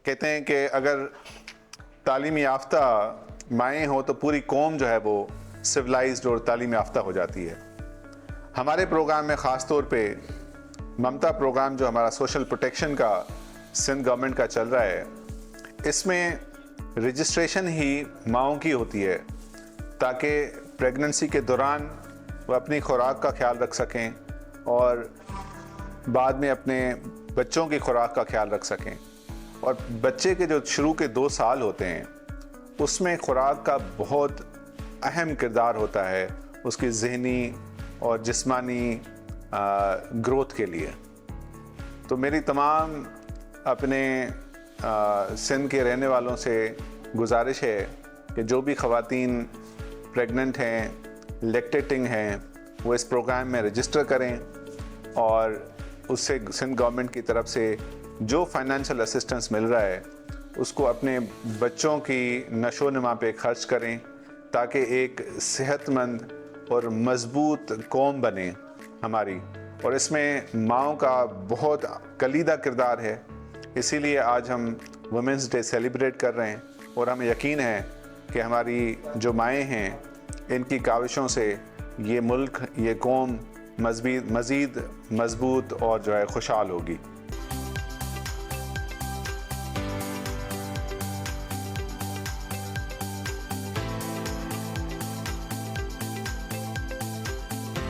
कहते हैं कि अगर तालीम याफ्ता माएँ हों तो पूरी कौम जो है वो सिविलाइज्ड और तालीम याफ्ता हो जाती है। हमारे प्रोग्राम में ख़ास तौर पे ममता प्रोग्राम जो हमारा सोशल प्रोटेक्शन का सिंध गवर्नमेंट का चल रहा है, इसमें रजिस्ट्रेशन ही माँओं की होती है ताकि प्रेगनेंसी के दौरान वो अपनी खुराक का ख्याल रख सकें और बाद में अपने बच्चों की खुराक का ख्याल रख सकें। और बच्चे के जो शुरू के 2 साल होते हैं उसमें खुराक का बहुत अहम किरदार होता है उसकी ज़हनी और जिस्मानी ग्रोथ के लिए। तो मेरी तमाम अपने सिंध के रहने वालों से गुजारिश है कि जो भी ख़वातीन प्रेग्नेंट हैं, लैक्टेटिंग हैं, वो इस प्रोग्राम में रजिस्टर करें और उससे सिंध गवर्नमेंट की तरफ से जो फाइनेंशियल असिस्टेंस मिल रहा है उसको अपने बच्चों की नशो नमा पे खर्च करें ताकि एक सेहतमंद और मज़बूत कौम बने हमारी। और इसमें माँओं का बहुत कलीदा किरदार है, इसीलिए आज हम वुमेंस डे सेलिब्रेट कर रहे हैं और हमें यकीन है कि हमारी जो माएँ हैं इनकी काविशों से ये मुल्क, ये कौम मज़ीद मज़बूत और जो है खुशहाल होगी।